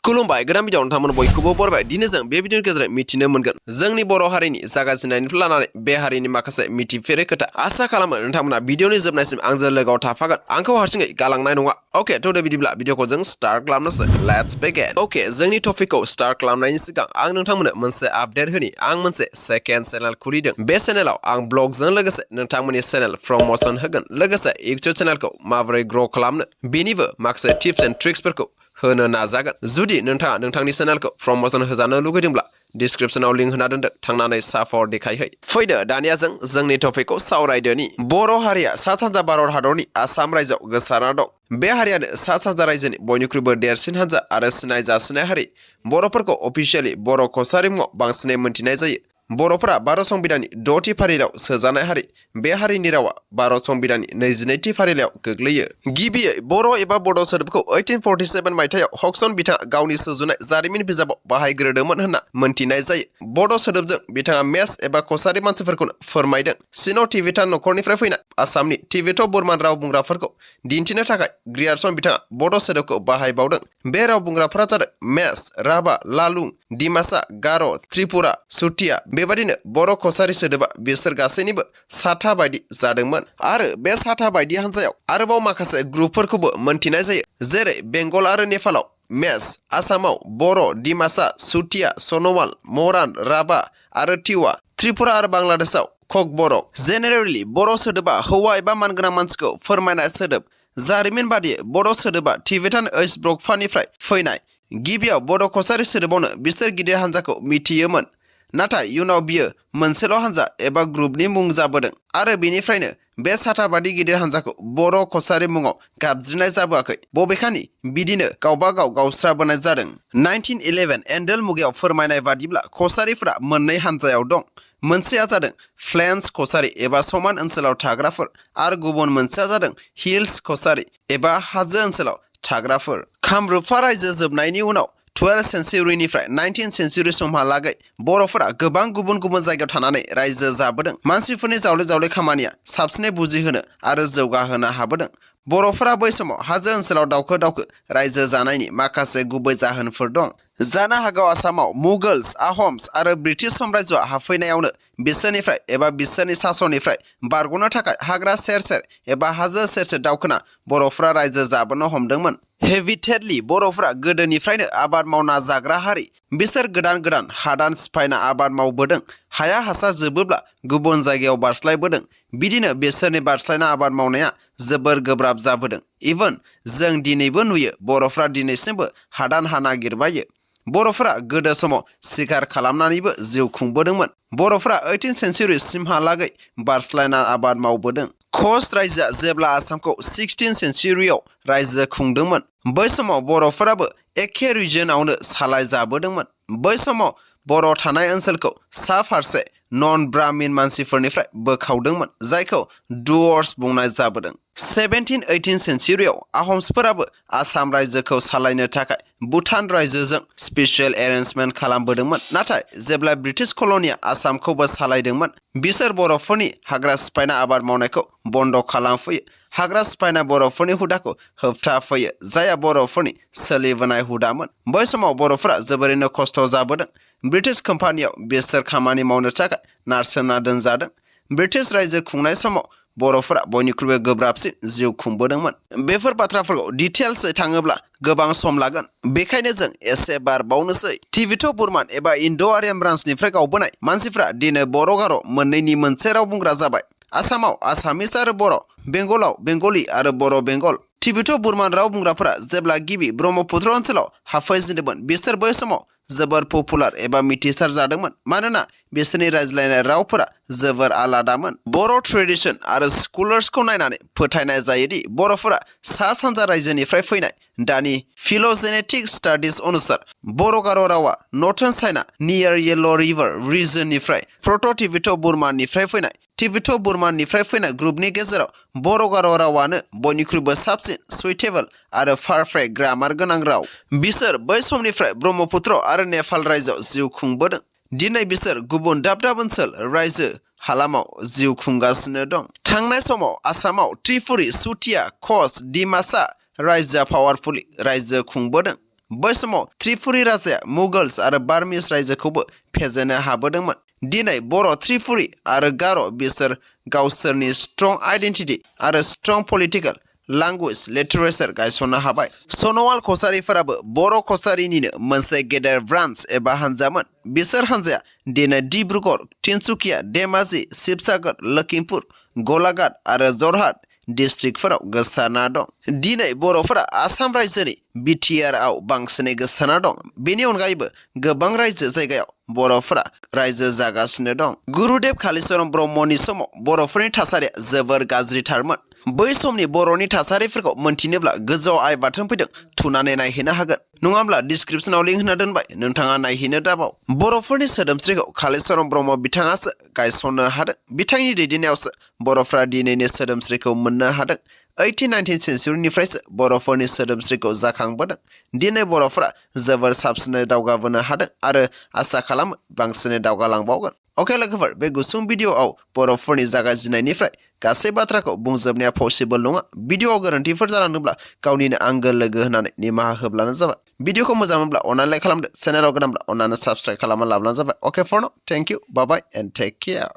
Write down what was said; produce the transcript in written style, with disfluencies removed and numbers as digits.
खुलुमबाय गोदान भिडिअ नोंथांमोन बयखौबो बरायबाय दिनै जों बे भिडिअनि गेजेरजों मिथिनो मोनगोन जोंनि बर' हारिनि जागायजेननायनिफ्राय लानानै बे हारिनि माखासे मिथिफेरै खोथा आसा खालामो नोंथांमोना भिडिअनि जोबनायसिम आंजों लोगोआव थाफागोन आंखौ हारसिङै गालांनाय नङा अके थ' दे बिदिब्ला भिडिअखौ जों स्टार्ट खालामनोसै लेट्स बिगिन अके जोंनि टपिकखौ स्टार्ट खालामनायनि सिगां आं नोंथांमोननो मोनसे आपडेट होनि आं मोनसे सेकेन्ड चेनेल खुलिदों बे चेनेलाव आं ब्लगजों लोगोसे नोंथांमोननि चेनेल प्रमोशन होगोन लोगोसे इउटिउब चेनेलखौ माबोरै ग्र' खालामनो बेनिबो माखासे टिप्स एन्ड ट्रिक्सफोरखौ होनो नाजागोन जुदि नोंथाङा नोंथांनि चेनेलखौ प्रमोशन होजानो लुगैदोंब्ला डिस्क्रिप्शनाव लिंक होना दोनदों थांनानै सापर्ट देखायहै फैदो दानिया जों जोंनि टपिकखौ सावरायदोनि बर' हारिया सा सानजा भारत हादरनि आसाम रायजोआव गोसारना दं बे हारियानो सा सानजा रायजोनि बयनिख्रुइबो देरसिन हान्जा आरो सिनायजासिनाय हारि बर'फोरखौ अफिसियेलि बर' कसारि मुङाव बांसिनै मोनथिनाय जायो बर'फोरा भारत संबिधाननि 6थि फारिलाइयाव सोजानाय हारि बे हारिनि रावा भारत संबिधाननि 22थि फारिलाइयाव गोग्लैयो गिबियै बर' एबा बड' सोदोबखौ 1847 मायथाइयाव हक्सन बिथाङा गावनि सुजुनाय जारिमिन बिजाबाव बाहायग्रोदोंमोन होनना मोनथिनाय जायो बड' सोदोबजों बिथाङा मेस एबा कसारि मानसिफोरखौनो फोरमायदों सिन'-टिबेटान नखरनिफ्राय फैनाय आसामनि टिबेट'-बुरमान राव बुंग्राफोरखौ दिन्थिनो थाखाय ग्रियारसन बिथाङा बड' सोदोबखौ बाहायबावदों बे राव बुंग्राफोरा जादों मेस राभा लालुं डिमासा गार' त्रिपुरा चुटिया बेबादिनो बर' कसारि सोदोबा बिसोर गासैनिबो साथा बायदि जादोंमोन आरो बे साथा बायदि हान्जायाव आरोबाव माखासे ग्रुपफोरखौबो मोनथिनाय जायो जेरै बेंगल आरो नेपालाव मेस आसामाव बर' डिमासा चुटिया सन'वाल मरान राभा आरो टिवा त्रिपुरा आरो बांलादेशआव ककबरक जेनेरेलि बर' सोदोबा हौवा एबा मानगोनां मानसिखौ फोरमायनाय सोदोब जारिमिन बादियै बर' सोदोबा टिबेटान ओइस्ट ब्लकफोरनिफ्राय फैनाय गिबियाव बड' कसारि सोदोबावनो बिसोर गिदिर हान्जाखौ मिथियोमोन नाथाय इयुनाव बियो मोनसेल' हान्जा एबा ग्रुपनि मुं जाबोदों आरो बेनिफ्रायनो बे साथाबादि गिदिर हान्जाखौ बर' कसारि मुङाव गाबज्रिनाय जाबोआखै बबेखानि बिदिनो गावबागाव गावस्राबोनाय जादों 1911 एन्डेल मुगायाव फोरमायनाय बादिब्ला कसारिफोरा मोननै हान्जायाव दं मोनसेया जादों प्लेन्स कसारि एबा समान ओनसोलाव थाग्राफोर आरो गुबुन मोनसेया जादों हिल्स कसारि एबा हाजो ओनसोलाव थाग्राफोर कामरुपा रायजो जोबनायनि उनाव 12th सेन्चुरिनिफ्राय 19th सेन्चुरि समहालागै बर'फोरा गोबां गुबुन गुबुन जायगायाव थानानै रायजो जाबोदों मानसिफोरनि जावले जावले खामानिया साबसिनै बुजिहोनो आरो जौगाहोनो हाबोदों बर'फोरा बै समाव हाजो ओनसोलाव दावखो दावखो रायजो जानायनि माखासे गुबै जाहोनफोर दं जानो हागौ आसामाव मुगल्स आहम्स आरो ब्रिटिश साम्रायजोआ हाबफैनायावनो बिसोरनिफ्राय एबा बिसोरनि सासननिफ्राय बारग'नो थाखाय हाग्रा सेर सेर एबा हाजो सेर सेर दावखोना बर'फोरा रायजो जाबोनो हमदोंमोन हेबिटेडलि बर'फोरा गोदोनिफ्रायनो आबाद मावना जाग्रा हारि बिसोर गोदान गोदान हादान सिफायना आबाद मावबोदों हाया हासार जोबोब्ला गुबुन जायगायाव बारस्लायबोदों बिदिनो बिसोरनि बारस्लायना आबाद मावनाया जोबोर गोब्राब जाबोदों इभेन जों दिनैबो नुयो बर'फ्रा दिनैसिमबो हादान हा नागिरबायो बर'फोरा गोदो समाव सिखार खालामनानैबो जिउ खुंबोदोंमोन बर'फोरा 18th सेन्चुरि सिमहालागै बारस्लायना आबाद मावबोदों कच रायजोआ जेब्ला आसामखौ 16th सेन्चुरियाव रायजो खुंदोंमोन बै समाव बर'फोराबो एखे रिजनावनो सालाय जाबोदोंमन बै समाव बर' थानाय ओनसोलखौ सा फारसे नन ब्राह्मिन मानसिफोरनिफ्राय बोखावदोंमोन जायखौ डुअर्स बुंनाय जाबोदों 17th-18th सेन्चुरियाव आहम्सफोराबो आसाम रायजोखौ सालायनो थाखाय भुटान रायजोजों स्पेसियेल एरेन्जमेन्ट खालामबोदोंमोन नाथाय जेब्ला ब्रिटिश कल'निया आसामखौबो सालायदोंमोन बिसोर बर'फोरनि हाग्रा सिफायना आबाद मावनायखौ बन्द' खालामफैयो हाग्रा सिफायना बर'फोरनि हुदाखौ होबथाफैयो जायहा बर'फोरनि सोलिबोनाय हुदामोन बै समाव बर'फोरा जोबोरैनो खस्थ' जाबोदों ब्रिटिश कम्पानियाव बिसोर खामानि मावनो थाखाय नारसोमना दोनजादों ब्रिटिश रायजो खुंनाय समाव बर'फोरा बयनिख्रुइबो गोब्राबसिन जिउ खुंबोदोंमोन बेफोर बाथ्राफोरखौ डिटेल्सै थाङोब्ला गोबां सम लागोन बेखायनो जों एसे बारबावनोसै टिबेट'-बुरमान एबा इन्ड' आर्यान ब्रान्चनिफ्राय गावबोनाय मानसिफ्रा दिनै बर' गार' मोननैनि मोनसे राव बुंग्रा जाबाय आसामाव आसामिस आरो बर' बेंगलाव बेंगलि आरो बर' बेंगल टिबेट'-बुरमान राव बुंग्राफोरा जेब्ला गिबि ब्रह्मपुत्र ओनसोलाव हाबफैजेनदोंमोन बिसोर बै समाव जोबोर पपुलार एबा मिथिसार जादोंमोन मानोना बिसोरनि रायज्लायनाय रावफोरा जोबोर आलादामोन बर' ट्रेडिसन आरो स्कलार्सखौ नायनानै फोथायनाय जायोदि बर'फोरा सा सानजा रायजोनिफ्राय फैनाय दानि फिल'जेनेटिक स्टाडिज अनुसार बर' गार' रावा northern China near Yale' river रिजननिफ्राय प्रट' टिबेट'-बुरमाननिफ्राय फैनाय टिबेट'-बुरमाननिफ्राय फैनाय ग्रुपनि गेजेराव बर' गार' रावानो बयनिख्रुइबो साबसिन सुइटेबल आरो पारफेक्ट ग्रामार गोनां राव बिसोर बै समनिफ्राय ब्रह्मपुत्र आरो नेपाल रायजोआव जिउ खुंबोदों दिनै बिसोर गुबुन दाब दाब ओनसोल रायजो हालामाव जिउ खुंगासिनो दं थांनाय समाव आसामाव त्रिपुरि चुटिया कच डिमासा रायजोआ पावारफुलि रायजो खुंबोदों बै समाव त्रिपुरी राजाया मुगल्स आरो बार्मिस रायजोखौबो फेजेननो हाबोदोंमोन। दिनै बर' त्रिपुरी आरो गार' बिसोर गावसोरनि स्ट्रं आइडेन्टिटि आरो स्ट्रं पलिटिकेल लैंग्वेज लिटरेचर गायसननो हाबाय। सन'वाल कछारीफोराबो बर' कछारीनिनो मोनसे गेदेर ब्रान्च एबा हान्जामोन। बिसोर हान्जाया दिनै डिब्रुगड़, तिनसुकिया, धेमाजि, शिबसागर, लखिमपुर, गलाघाट आरो जरहाट डिस्ट्रिक्टफोराव गोसारना दं। दिनै बर'फोरा आसाम रायजोनि बिटिआरआव बांसिनै गोसारना दं। बेनि अनगायैबो गोबां रायजो जायगायाव बर'फोरा रायजो जागासिनो दं। गुरुदेव कालिचरण ब्रह्मनि समाव बर'फोरनि थासारिया जोबोर गाज्रिथारमोन। बै समनि बर'नि थासारिफोरखौ मोनथिनोब्ला गोजौआव आइ बाथोन फैदों थुनानै नायहैनो हागोन। नङाब्ला डिसक्रिप्शनाव लिंक होना दोनबाय, नोंथाङा नायहैनो दाबाव। बर'फोरनि सोदोमस्रिखौ कालिचरण ब्रह्म बिथाङासो गायसननो हादों। बिथांनि दैदेननायावसो बर'फ्रा दिनैनि सोदोमस्रिखौ मोननो हादों। 18-19 सेन्चुरिनिफ्रायसो बर'फोरनि सोदोमस्रिखौ जाखांबोदों। दिनै बर'फोरा जोबोर साबसिनै दावगाबोनो हादों आरो आसा खालामो बांसिनै दावगालांबावगोन। अके लोगोफोर, बे गुसुं भिडिअ'आव बर'फोरनि जागायजेननायनिफ्राय गासै बाथ्राखौ बुंजोबनाया पसिबल नङा। भिडिअ'आव गोरोन्थिफोर जालांदोंब्ला गावनिनो आंगो लोगो होनानै निमाहा होब्लानो जाबाय। भिडिअ'खौ मोजां मोनब्ला अननानै लाइक खालामदो, चेनेलाव गोदानब्ला अननानै साबस्क्राइब खालामना लाब्लानो जाबाय। Okay for now, thank you, bye bye and take care.